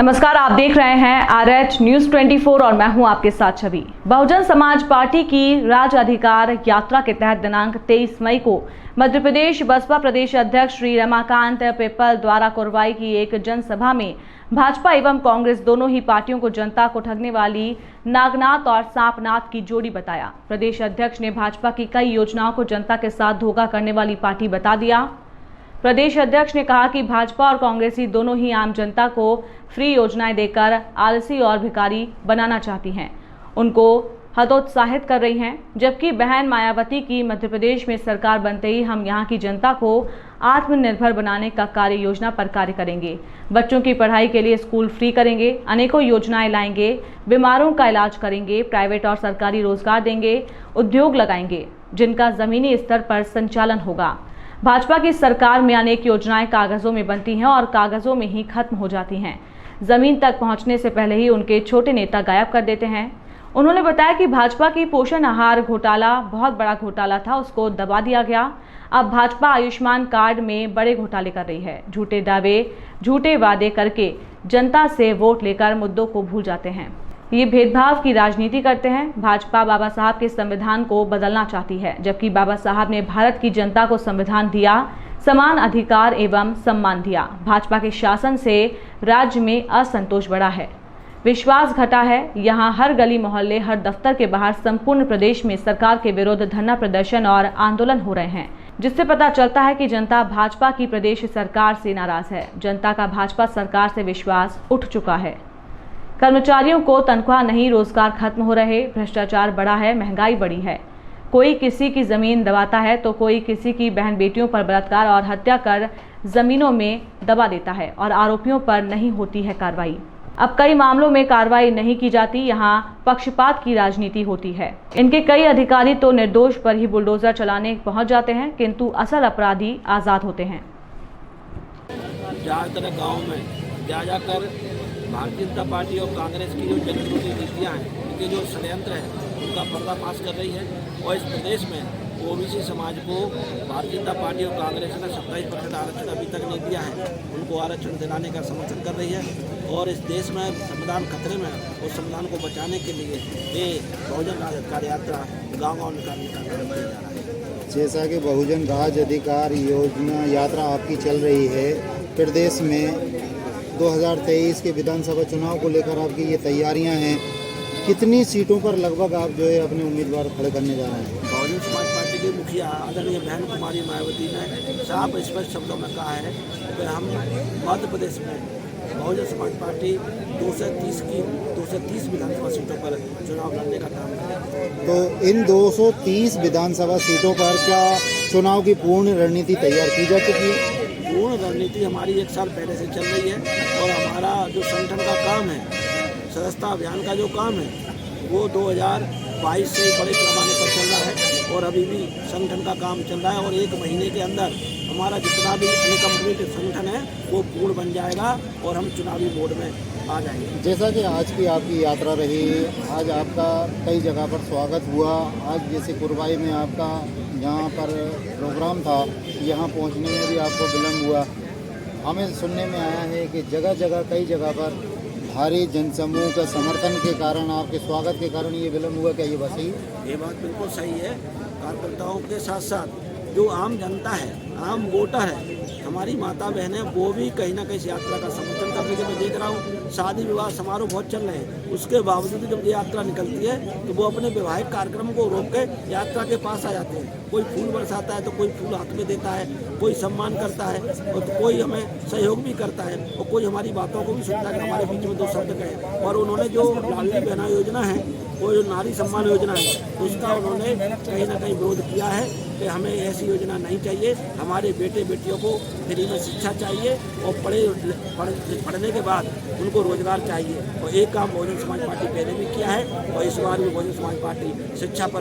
नमस्कार, आप देख रहे हैं RH न्यूज 24 और मैं हूं आपके साथ छवि। बहुजन समाज पार्टी की राज्य अधिकार यात्रा के तहत दिनांक 23 मई को मध्य प्रदेश बसपा प्रदेश अध्यक्ष श्री रमाकांत पिप्पल द्वारा कोरवाई की एक जनसभा में भाजपा एवं कांग्रेस दोनों ही पार्टियों को जनता को ठगने वाली नागनाथ और सांपनाथ की जोड़ी बताया। प्रदेश अध्यक्ष ने भाजपा की कई योजनाओं को जनता के साथ धोखा करने वाली पार्टी बता दिया। प्रदेश अध्यक्ष ने कहा कि भाजपा और कांग्रेसी दोनों ही आम जनता को फ्री योजनाएं देकर आलसी और भिखारी बनाना चाहती हैं, उनको हतोत्साहित कर रही हैं। जबकि बहन मायावती की मध्य प्रदेश में सरकार बनते ही हम यहां की जनता को आत्मनिर्भर बनाने का कार्य योजना पर कार्य करेंगे। बच्चों की पढ़ाई के लिए स्कूल फ्री करेंगे, अनेकों योजनाएं लाएंगे, बीमारों का इलाज करेंगे, प्राइवेट और सरकारी रोजगार देंगे, उद्योग लगाएंगे जिनका जमीनी स्तर पर संचालन होगा। भाजपा की सरकार में अनेक योजनाएं कागजों में बनती हैं और कागजों में ही खत्म हो जाती हैं। जमीन तक पहुंचने से पहले ही उनके छोटे नेता गायब कर देते हैं। उन्होंने बताया कि भाजपा की पोषण आहार घोटाला बहुत बड़ा घोटाला था, उसको दबा दिया गया। अब भाजपा आयुष्मान कार्ड में बड़े घोटाले कर रही है। झूठे दावे, झूठे वादे करके जनता से वोट लेकर मुद्दों को भूल जाते हैं। ये भेदभाव की राजनीति करते हैं। भाजपा बाबा साहब के संविधान को बदलना चाहती है, जबकि बाबा साहब ने भारत की जनता को संविधान दिया, समान अधिकार एवं सम्मान दिया। भाजपा के शासन से राज्य में असंतोष बढ़ा है, विश्वास घटा है। यहाँ हर गली मोहल्ले, हर दफ्तर के बाहर संपूर्ण प्रदेश में सरकार के विरुद्ध धरना प्रदर्शन और आंदोलन हो रहे हैं, जिससे पता चलता है कि जनता भाजपा की प्रदेश सरकार से नाराज है। जनता का भाजपा सरकार से विश्वास उठ चुका है। कर्मचारियों को तनख्वाह नहीं, रोजगार खत्म हो रहे, भ्रष्टाचार बढ़ा है, महंगाई बढ़ी है। कोई किसी की जमीन दबाता है तो कोई किसी की बहन बेटियों पर बलात्कार और हत्या कर जमीनों में दबा देता है और आरोपियों पर नहीं होती है कार्रवाई। अब कई मामलों में कार्रवाई नहीं की जाती, यहाँ पक्षपात की राजनीति होती है। इनके कई अधिकारी तो निर्दोष पर ही बुलडोजर चलाने पहुंच जाते हैं, किंतु असल अपराधी आजाद होते हैं। गाँव में जाकर भारतीय जनता पार्टी और कांग्रेस की जो जनविरोधी नीतियाँ हैं, उनके जो षड्यंत्र है, उनका पर्दाफाश कर रही है। और इस प्रदेश में ओबीसी समाज को भारतीय जनता पार्टी और कांग्रेस ने 27% आरक्षण अभी तक नहीं दिया है, उनको आरक्षण दिलाने का समर्थन कर रही है। और इस देश में संविधान खतरे में है, उस संविधान को बचाने के लिए ये बहुजन राज अधिकार यात्रा गाँव-गाँव निकालने का कार्य किया जा रहा है। जैसा कि बहुजन राज अधिकार योजना यात्रा आपकी चल रही है, प्रदेश में 2023 के विधानसभा चुनाव को लेकर आपकी ये तैयारियां हैं, कितनी सीटों पर लगभग आप जो है अपने उम्मीदवार खड़े करने जा रहे हैं? बहुजन समाज पार्टी के मुखिया आदरणीय बहन कुमारी मायावती ने साफ स्पष्ट शब्दों में कहा है कि हम मध्य प्रदेश में बहुजन समाज पार्टी 230 विधानसभा सीटों पर चुनाव लड़ने का काम करेगी। तो इन 230 विधानसभा सीटों पर क्या चुनाव की पूर्ण रणनीति तैयार की जा चुकी है? पूर्ण रणनीति हमारी 1 साल पहले से चल रही है और हमारा जो संगठन का काम है, सदस्यता अभियान का जो काम है, वो 2022 से बड़े पैमाने पर चल रहा है और अभी भी संगठन का काम चल रहा है। और 1 महीने के अंदर हमारा जितना भी अनकम्प्लीट संगठन है वो पूर्ण बन जाएगा और हम चुनावी मोड में आ जाएंगे। जैसा कि आज की आपकी यात्रा रही, आज आपका कई जगह पर स्वागत हुआ। आज जैसे कुरवाई में आपका यहाँ पर प्रोग्राम था, यहाँ पहुँचने में भी आपको विलम्ब हुआ। हमें सुनने में आया है कि जगह जगह कई जगह पर भारी जनसमूह का समर्थन के कारण, आपके स्वागत के कारण ये विलम्ब हुआ। क्या ये बात सही है? ये बात बिल्कुल सही है। कार्यकर्ताओं के साथ साथ जो आम जनता है, आम वोटर है, हमारी माता बहनें, वो भी कहीं ना कहीं इस यात्रा का समर्थन करने के मैं देख रहा हूँ। शादी विवाह समारोह बहुत चल रहे हैं, उसके बावजूद जब ये यात्रा निकलती है तो वो अपने वैवाहिक कार्यक्रम को रोक के यात्रा के पास आ जाते हैं। कोई फूल बरसाता है तो कोई फूल हाथ में देता है, कोई सम्मान करता है और तो कोई हमें सहयोग भी करता है और कोई हमारी बातों को भी सुनता है कि हमारे बीच में 2 शब्द कहे। और उन्होंने जो लाडली बहना योजना है, वो जो नारी सम्मान योजना है, उसका उन्होंने कहीं ना कहीं विरोध किया है कि हमें ऐसी योजना नहीं चाहिए। हमारे बेटे बेटियों को फ्री में शिक्षा चाहिए और पढ़ने के बाद उनको रोजगार चाहिए। और एक काम बहुजन समाज पार्टी पहले भी किया है और इस बार भी बहुजन समाज पार्टी शिक्षा पर